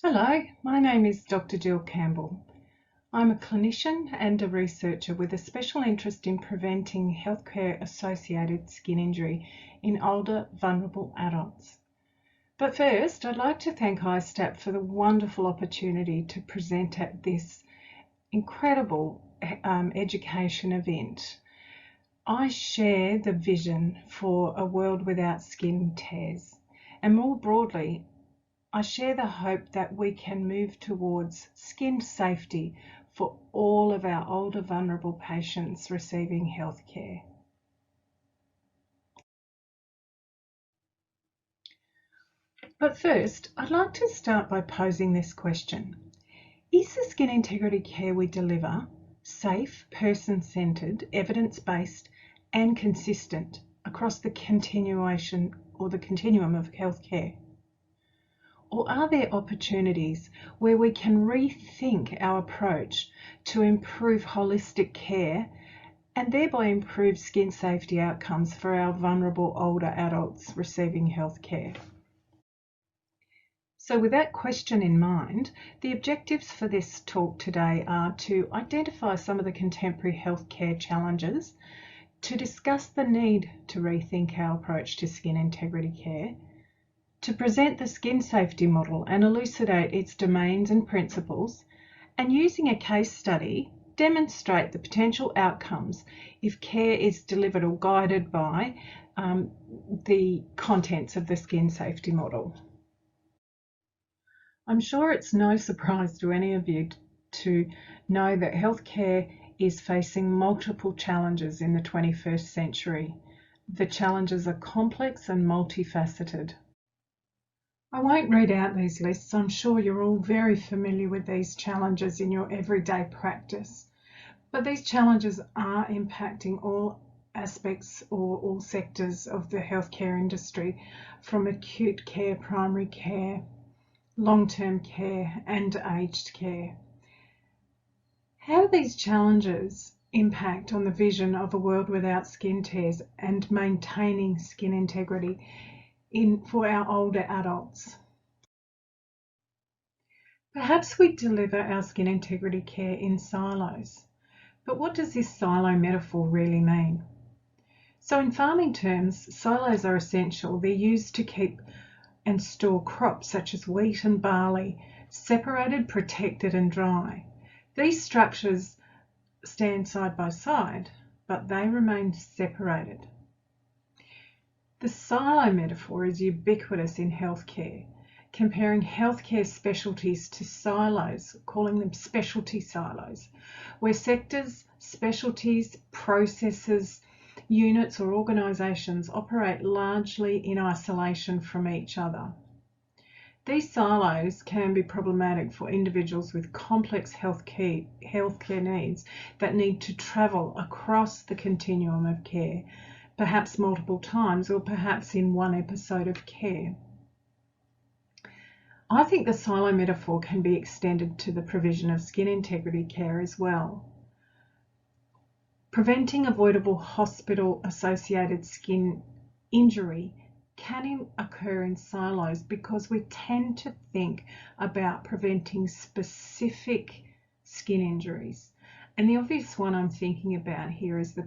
Hello, my name is Dr. Jill Campbell. I'm a clinician and a researcher with a special interest in preventing healthcare-associated skin injury in older, vulnerable adults. But first, I'd like to thank ISTAP for the wonderful opportunity to present at this incredible education event. I share the vision for a world without skin tears, and more broadly, I share the hope that we can move towards skin safety for all of our older vulnerable patients receiving healthcare. But first, I'd like to start by posing this question. Is the skin integrity care we deliver safe, person-centred, evidence-based and consistent across the continuum of healthcare? Or are there opportunities where we can rethink our approach to improve holistic care and thereby improve skin safety outcomes for our vulnerable older adults receiving healthcare? So with that question in mind, the objectives for this talk today are to identify some of the contemporary healthcare challenges, to discuss the need to rethink our approach to skin integrity care, to present the skin safety model and elucidate its domains and principles, and using a case study, demonstrate the potential outcomes if care is delivered or guided by the contents of the skin safety model. I'm sure it's no surprise to any of you to know that healthcare is facing multiple challenges in the 21st century. The challenges are complex and multifaceted. I won't read out these lists. I'm sure you're all very familiar with these challenges in your everyday practice. But these challenges are impacting all aspects or all sectors of the healthcare industry, from acute care, primary care, long-term care, and aged care. How do these challenges impact on the vision of a world without skin tears and maintaining skin integrity for our older adults? Perhaps we deliver our skin integrity care in silos, but what does this silo metaphor really mean? So in farming terms, silos are essential. They're used to keep and store crops such as wheat and barley, separated, protected and dry. These structures stand side by side, but they remain separated. The silo metaphor is ubiquitous in healthcare, comparing healthcare specialties to silos, calling them specialty silos, where sectors, specialties, processes, units or organisations operate largely in isolation from each other. These silos can be problematic for individuals with complex healthcare needs that need to travel across the continuum of care, perhaps multiple times or perhaps in one episode of care. I think the silo metaphor can be extended to the provision of skin integrity care as well. Preventing avoidable hospital-associated skin injury can occur in silos because we tend to think about preventing specific skin injuries. And the obvious one I'm thinking about here is the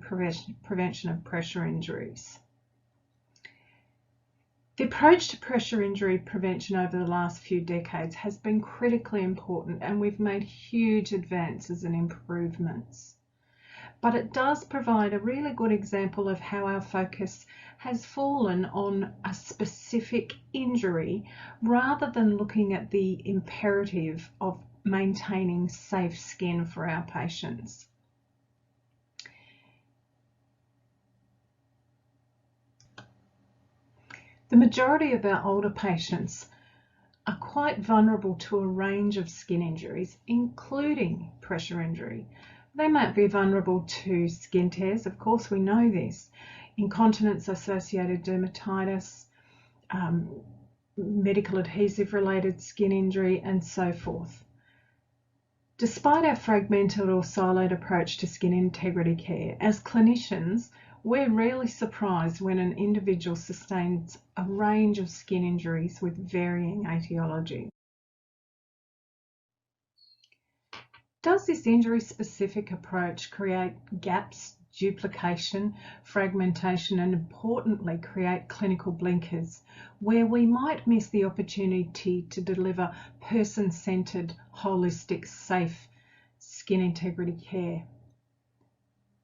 prevention of pressure injuries. The approach to pressure injury prevention over the last few decades has been critically important, and we've made huge advances and improvements. But it does provide a really good example of how our focus has fallen on a specific injury rather than looking at the imperative of maintaining safe skin for our patients. The majority of our older patients are quite vulnerable to a range of skin injuries, including pressure injury. They might be vulnerable to skin tears, of course we know this, incontinence-associated dermatitis, medical adhesive-related skin injury, and so forth. Despite our fragmented or siloed approach to skin integrity care, as clinicians, we're rarely surprised when an individual sustains a range of skin injuries with varying etiology. Does this injury-specific approach create gaps, duplication, fragmentation, and importantly, create clinical blinkers where we might miss the opportunity to deliver person-centered, holistic, safe skin integrity care?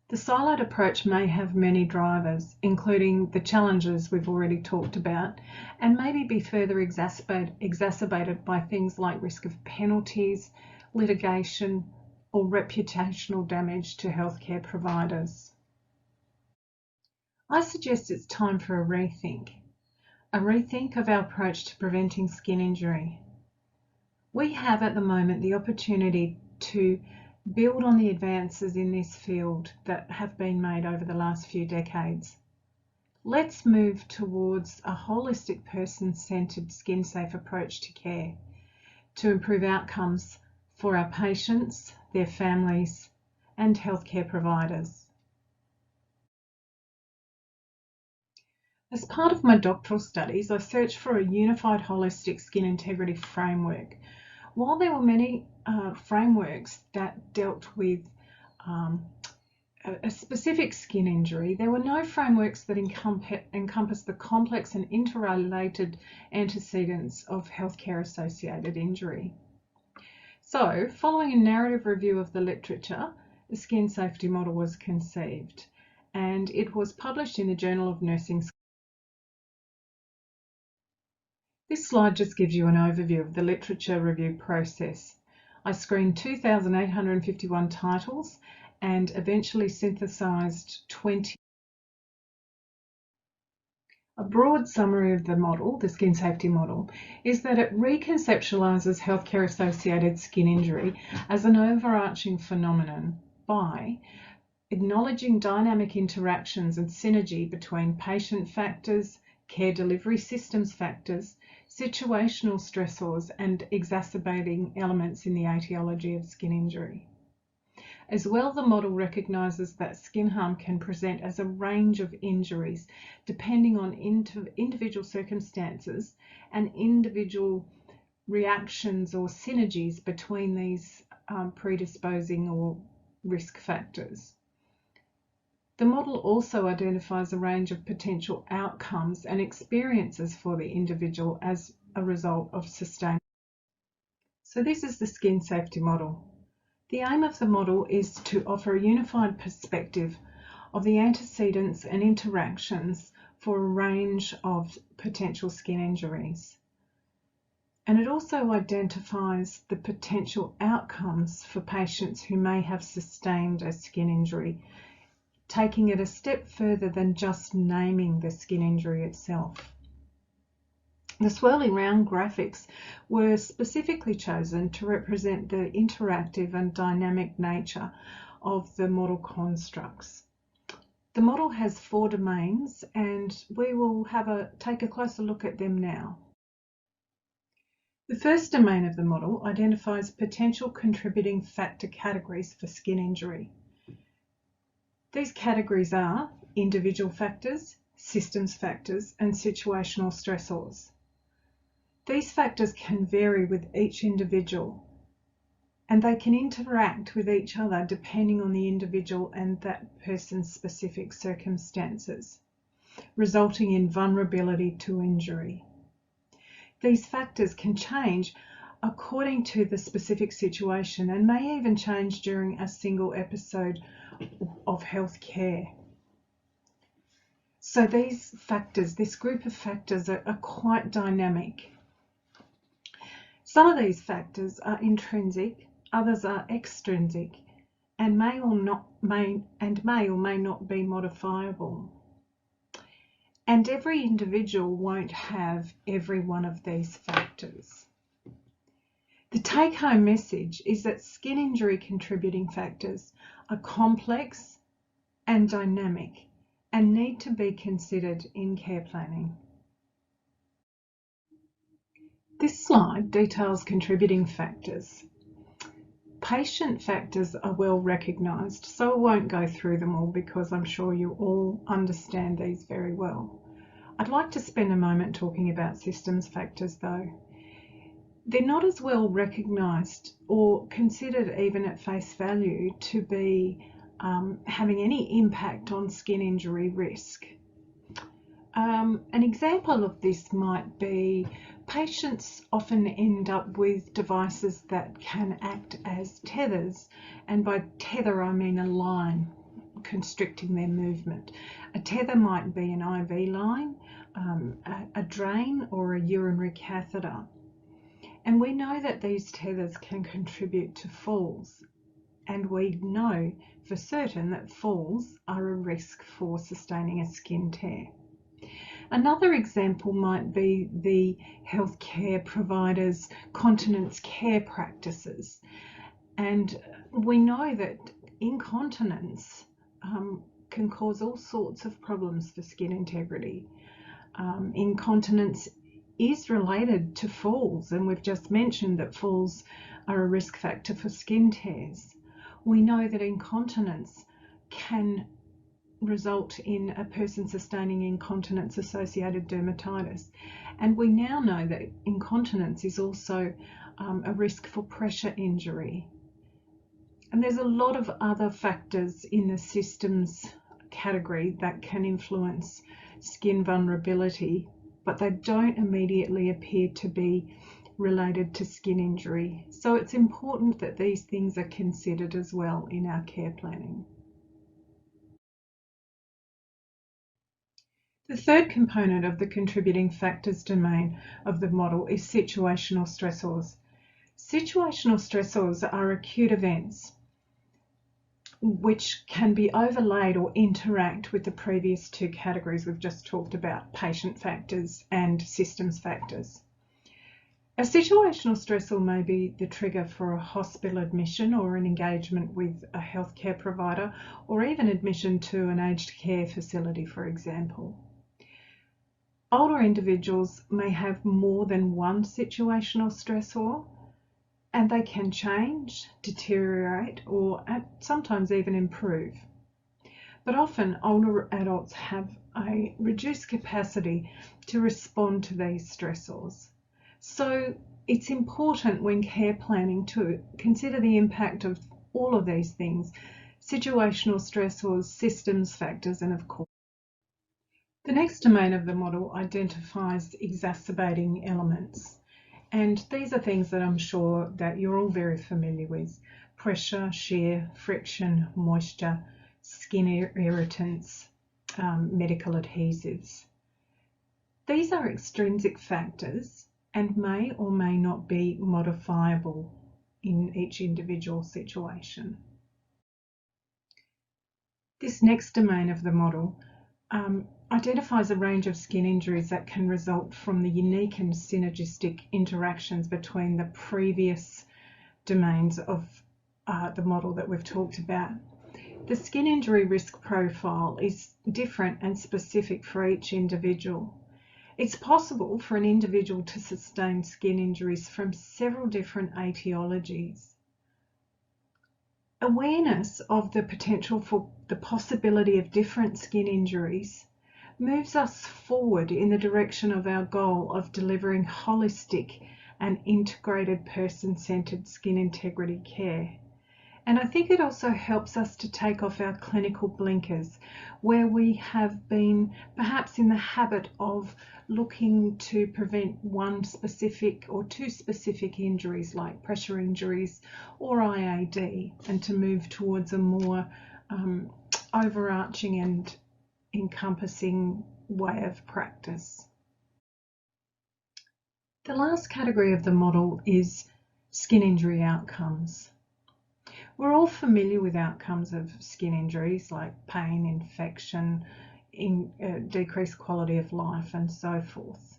The siloed approach may have many drivers, including the challenges we've already talked about, and maybe be further exacerbated by things like risk of penalties, litigation, or reputational damage to healthcare providers. I suggest it's time for a rethink of our approach to preventing skin injury. We have at the moment the opportunity to build on the advances in this field that have been made over the last few decades. Let's move towards a holistic, person-centered, skin-safe approach to care to improve outcomes for our patients, their families, and healthcare providers. As part of my doctoral studies, I searched for a unified holistic skin integrity framework. While there were many frameworks that dealt with a specific skin injury, there were no frameworks that encompass the complex and interrelated antecedents of healthcare-associated injury. So, following a narrative review of the literature, the skin safety model was conceived, and it was published in the Journal of Nursing. This slide just gives you an overview of the literature review process. I screened 2,851 titles and eventually synthesized 20. A broad summary of the model, the skin safety model, is that it reconceptualizes healthcare-associated skin injury as an overarching phenomenon by acknowledging dynamic interactions and synergy between patient factors, care delivery systems factors, situational stressors, and exacerbating elements in the etiology of skin injury. As well, the model recognises that skin harm can present as a range of injuries depending on individual circumstances and individual reactions or synergies between these predisposing or risk factors. The model also identifies a range of potential outcomes and experiences for the individual as a result of sustained. So this is the skin safety model. The aim of the model is to offer a unified perspective of the antecedents and interactions for a range of potential skin injuries. And it also identifies the potential outcomes for patients who may have sustained a skin injury, taking it a step further than just naming the skin injury itself. The swirling round graphics were specifically chosen to represent the interactive and dynamic nature of the model constructs. The model has 4 domains, and we will take a closer look at them now. The first domain of the model identifies potential contributing factor categories for skin injury. These categories are individual factors, systems factors, and situational stressors. These factors can vary with each individual, and they can interact with each other depending on the individual and that person's specific circumstances, resulting in vulnerability to injury. These factors can change according to the specific situation and may even change during a single episode of health care. So these factors, this group of factors are quite dynamic. Some of these factors are intrinsic, others are extrinsic, and may or may not be modifiable. And every individual won't have every one of these factors. The take-home message is that skin injury contributing factors are complex and dynamic and need to be considered in care planning. This slide details contributing factors. Patient factors are well recognised, so I won't go through them all because I'm sure you all understand these very well. I'd like to spend a moment talking about systems factors though. they're not as well recognised or considered even at face value to be having any impact on skin injury risk. An example of this might be patients often end up with devices that can act as tethers, and by tether I mean a line constricting their movement. A tether might be an IV line, a drain, or a urinary catheter. And we know that these tethers can contribute to falls, and we know for certain that falls are a risk for sustaining a skin tear. Another example might be the healthcare providers' continence care practices. And we know that incontinence can cause all sorts of problems for skin integrity. Incontinence is related to falls, and we've just mentioned that falls are a risk factor for skin tears. We know that incontinence can result in a person sustaining incontinence-associated dermatitis, and we now know that incontinence is also a risk for pressure injury. And there's a lot of other factors in the systems category that can influence skin vulnerability, but they don't immediately appear to be related to skin injury. So it's important that these things are considered as well in our care planning. The third component of the contributing factors domain of the model is situational stressors. Situational stressors are acute events which can be overlaid or interact with the previous two categories we've just talked about, patient factors and systems factors. A situational stressor may be the trigger for a hospital admission or an engagement with a healthcare provider, or even admission to an aged care facility, for example. Older individuals may have more than one situational stressor, and they can change, deteriorate, or sometimes even improve. But often older adults have a reduced capacity to respond to these stressors. So it's important when care planning to consider the impact of all of these things: situational stressors, systems factors, and of course. The next domain of the model identifies exacerbating elements. And these are things that I'm sure that you're all very familiar with: pressure, shear, friction, moisture, skin irritants, medical adhesives. These are extrinsic factors and may or may not be modifiable in each individual situation. This next domain of the model identifies a range of skin injuries that can result from the unique and synergistic interactions between the previous domains of the model that we've talked about. The skin injury risk profile is different and specific for each individual. It's possible for an individual to sustain skin injuries from several different etiologies. Awareness of the potential for the possibility of different skin injuries moves us forward in the direction of our goal of delivering holistic and integrated person-centered skin integrity care. And I think it also helps us to take off our clinical blinkers, where we have been perhaps in the habit of looking to prevent one specific or two specific injuries like pressure injuries or IAD, and to move towards a more overarching and encompassing way of practice. The last category of the model is skin injury outcomes. We're all familiar with outcomes of skin injuries like pain, infection, decreased quality of life, and so forth.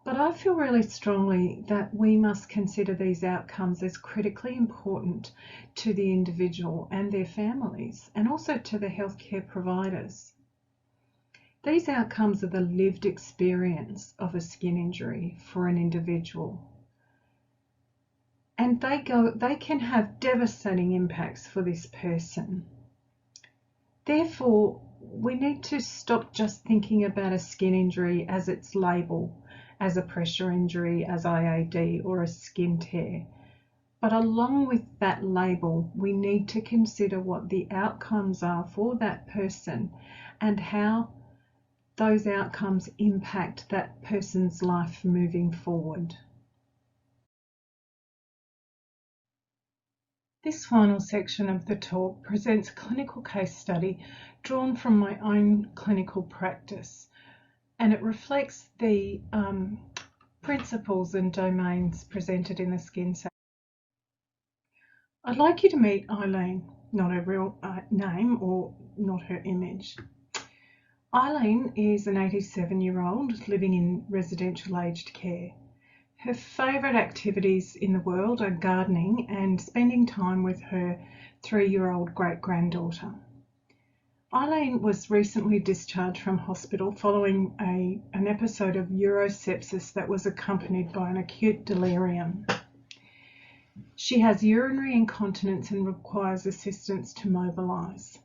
But I feel really strongly that we must consider these outcomes as critically important to the individual and their families, and also to the healthcare providers. These outcomes are the lived experience of a skin injury for an individual. And they can have devastating impacts for this person. Therefore, we need to stop just thinking about a skin injury as its label as a pressure injury, as IAD, or a skin tear. But along with that label, we need to consider what the outcomes are for that person and how those outcomes impact that person's life moving forward. This final section of the talk presents a clinical case study drawn from my own clinical practice, and it reflects the principles and domains presented in the skin safety. I'd like you to meet Eileen, not her real name or not her image. Eileen is an 87-year-old living in residential aged care. Her favourite activities in the world are gardening and spending time with her 3-year-old great-granddaughter. Eileen was recently discharged from hospital following an episode of urosepsis that was accompanied by an acute delirium. She has urinary incontinence and requires assistance to mobilise.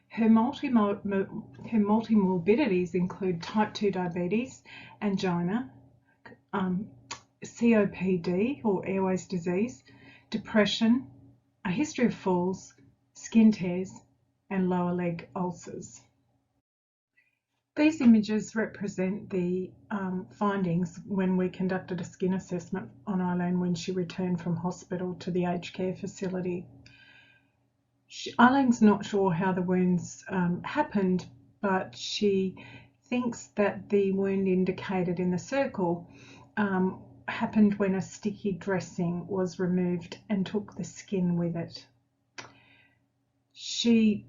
Her multimorbidities include type 2 diabetes, angina, COPD or airways disease, depression, a history of falls, skin tears, and lower leg ulcers. These images represent the findings when we conducted a skin assessment on Eileen when she returned from hospital to the aged care facility. Eileen's not sure how the wounds happened, but she thinks that the wound indicated in the circle happened when a sticky dressing was removed and took the skin with it. She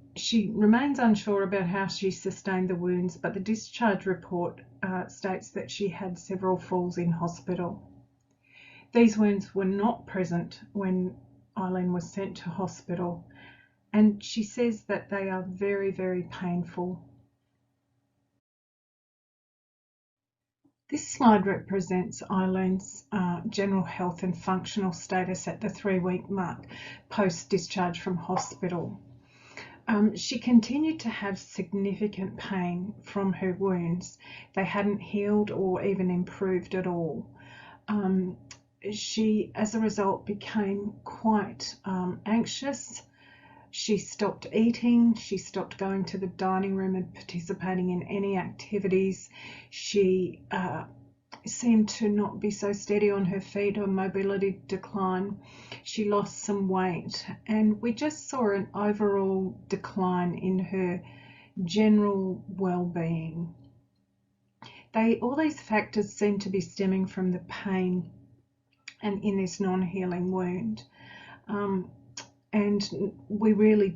remains unsure about how she sustained the wounds, but the discharge report states that she had several falls in hospital. These wounds were not present when Eileen was sent to hospital, and she says that they are very, very painful. This slide represents Eileen's general health and functional status at the 3-week mark post-discharge from hospital. She continued to have significant pain from her wounds. They hadn't healed or even improved at all. She, as a result, became quite anxious. She stopped eating, she stopped going to the dining room and participating in any activities. She seemed to not be so steady on her feet, her mobility decline. She lost some weight, and we just saw an overall decline in her general well-being. All these factors seem to be stemming from the pain and in this non-healing wound. And we really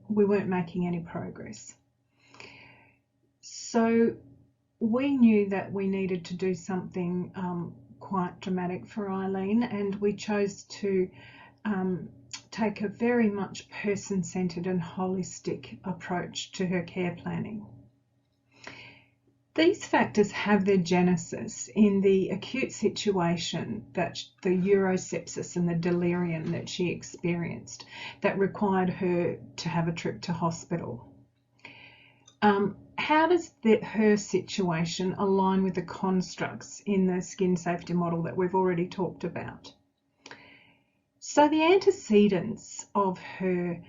we weren't making any progress. So we knew that we needed to do something quite dramatic for Eileen, and we chose to take a very much person-centred and holistic approach to her care planning. These factors have their genesis in the acute situation, that the urosepsis and the delirium that she experienced that required her to have a trip to hospital. How does her situation align with the constructs in the skin safety model that we've already talked about? So the antecedents of her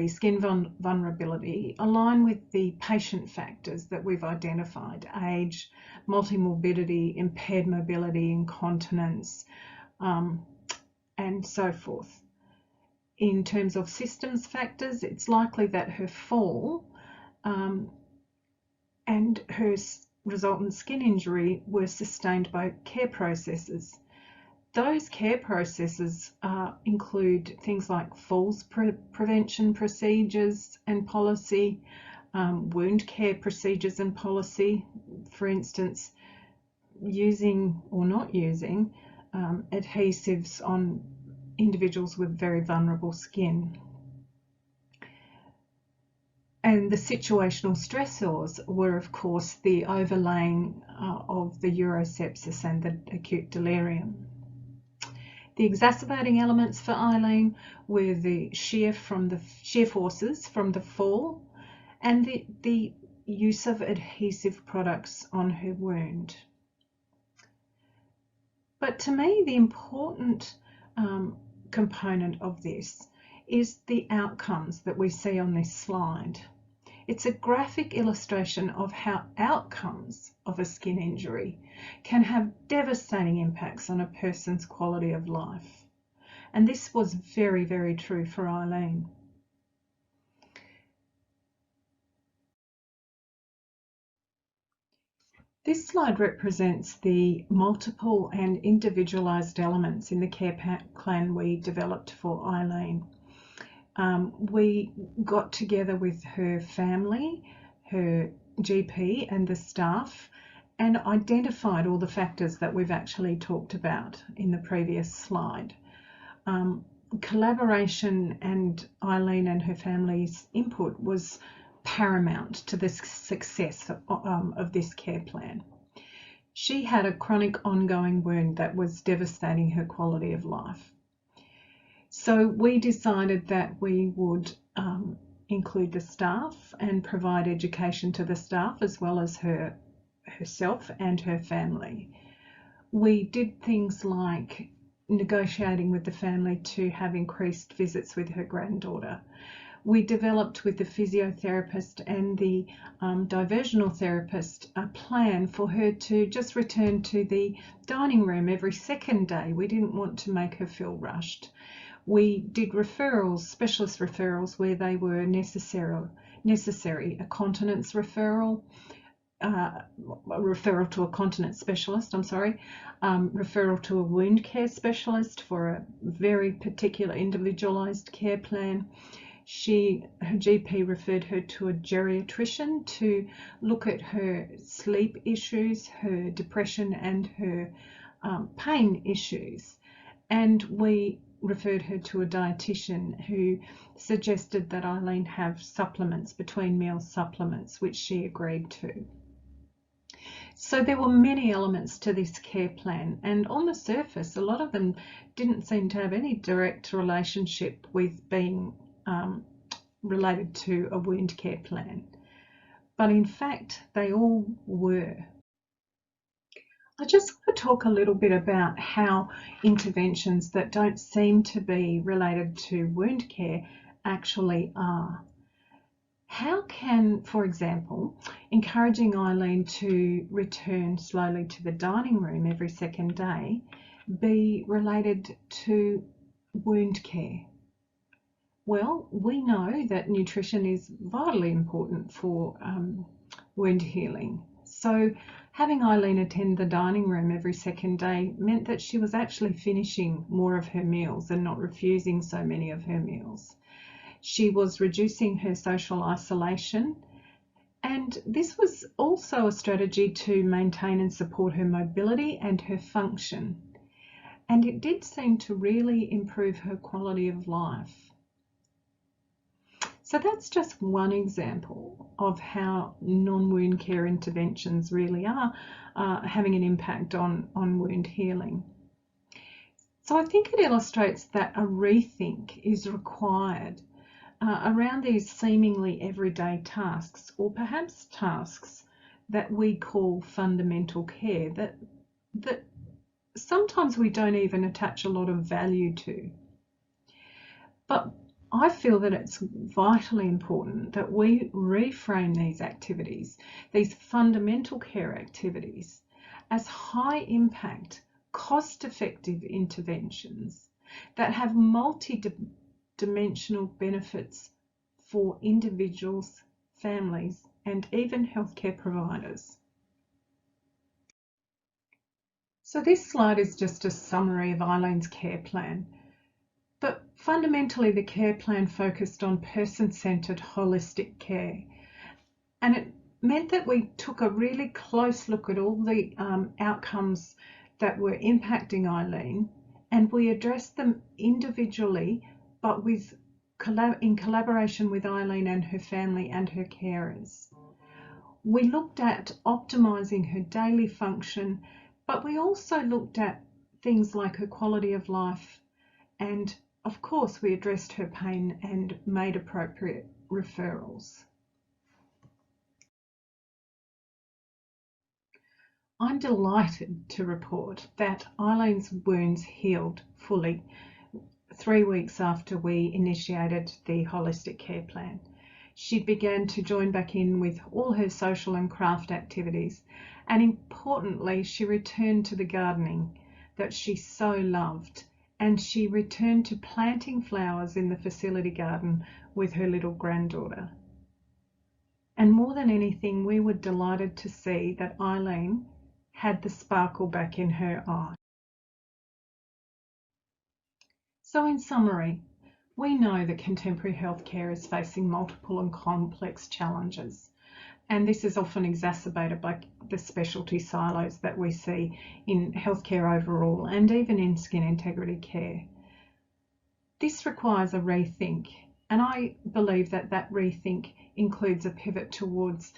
skin vulnerability align with the patient factors that we've identified: age, multimorbidity, impaired mobility, incontinence, and so forth. In terms of systems factors, it's likely that her fall and her resultant skin injury were sustained by care processes. Those care processes include things like falls prevention procedures and policy, wound care procedures and policy, for instance, using or not using adhesives on individuals with very vulnerable skin. And the situational stressors were, of course, the overlaying of the urosepsis and the acute delirium. The exacerbating elements for Eileen were the shear forces from the fall and the use of adhesive products on her wound. But to me, the important component of this is the outcomes that we see on this slide. It's a graphic illustration of how outcomes of a skin injury can have devastating impacts on a person's quality of life. And this was very, very true for Eileen. This slide represents the multiple and individualised elements in the care plan we developed for Eileen. We got together with her family, her GP and the staff, and identified all the factors that we've actually talked about in the previous slide. Collaboration and Eileen and her family's input was paramount to the success of this care plan. She had a chronic ongoing wound that was devastating her quality of life. So we decided that we would include the staff and provide education to the staff as well as herself and her family. We did things like negotiating with the family to have increased visits with her granddaughter. We developed with the physiotherapist and the diversional therapist a plan for her to just return to the dining room every second day. We didn't want to make her feel rushed. We did referrals, specialist referrals where they were necessary, a continence referral, a referral to a continence specialist, referral to a wound care specialist for a very particular individualised care plan. Her GP referred her to a geriatrician to look at her sleep issues, her depression and her pain issues. And we referred her to a dietitian who suggested that Eileen have supplements, between meal supplements, which she agreed to. So there were many elements to this care plan, and on the surface, a lot of them didn't seem to have any direct relationship with being related to a wound care plan. But in fact, they all were. I just want to talk a little bit about how interventions that don't seem to be related to wound care actually are. How can, for example, encouraging Eileen to return slowly to the dining room every second day be related to wound care? Well, we know that nutrition is vitally important for wound healing. So having Eileen attend the dining room every second day meant that she was actually finishing more of her meals and not refusing so many of her meals. She was reducing her social isolation, and this was also a strategy to maintain and support her mobility and her function. And it did seem to really improve her quality of life. So that's just one example of how non-wound care interventions really are having an impact on wound healing. So I think it illustrates that a rethink is required around these seemingly everyday tasks, or perhaps tasks that we call fundamental care, that sometimes we don't even attach a lot of value to. But I feel that it's vitally important that we reframe these activities, these fundamental care activities, as high impact, cost-effective interventions that have multi-dimensional benefits for individuals, families, and even healthcare providers. So this slide is just a summary of Eileen's care plan. But fundamentally, the care plan focused on person-centred holistic care. And it meant that we took a really close look at all the outcomes that were impacting Eileen, and we addressed them individually, but in collaboration with Eileen and her family and her carers. We looked at optimising her daily function, but we also looked at things like her quality of life, and of course, we addressed her pain and made appropriate referrals. I'm delighted to report that Eileen's wounds healed fully 3 weeks after we initiated the holistic care plan. She began to join back in with all her social and craft activities, and importantly, she returned to the gardening that she so loved, and she returned to planting flowers in the facility garden with her little granddaughter. And more than anything, we were delighted to see that Eileen had the sparkle back in her eye. So in summary, we know that contemporary healthcare is facing multiple and complex challenges, and this is often exacerbated by the specialty silos that we see in healthcare overall and even in skin integrity care. This requires a rethink, and I believe that that rethink includes a pivot towards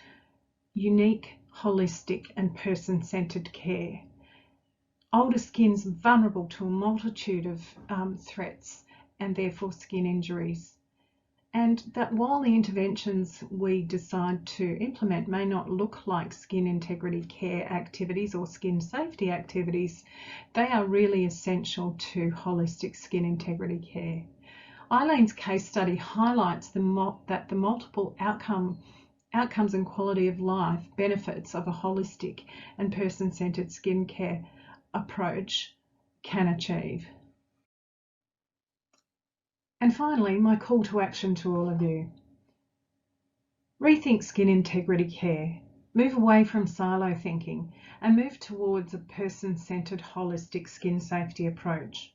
unique, holistic and person-centred care. Older skin's vulnerable to a multitude of threats and therefore skin injuries. And that while the interventions we decide to implement may not look like skin integrity care activities or skin safety activities, they are really essential to holistic skin integrity care. Eileen's case study highlights that the multiple outcomes and quality of life benefits of a holistic and person-centred skincare approach can achieve. And finally, my call to action to all of you. Rethink skin integrity care. Move away from silo thinking and move towards a person-centred holistic skin safety approach.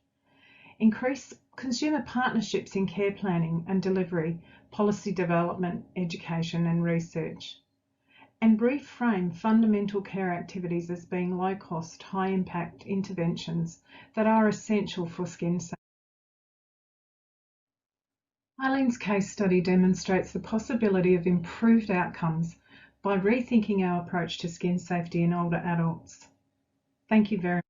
Increase consumer partnerships in care planning and delivery, policy development, education and research. And reframe fundamental care activities as being low-cost, high-impact interventions that are essential for skin safety. Eileen's case study demonstrates the possibility of improved outcomes by rethinking our approach to skin safety in older adults. Thank you very much.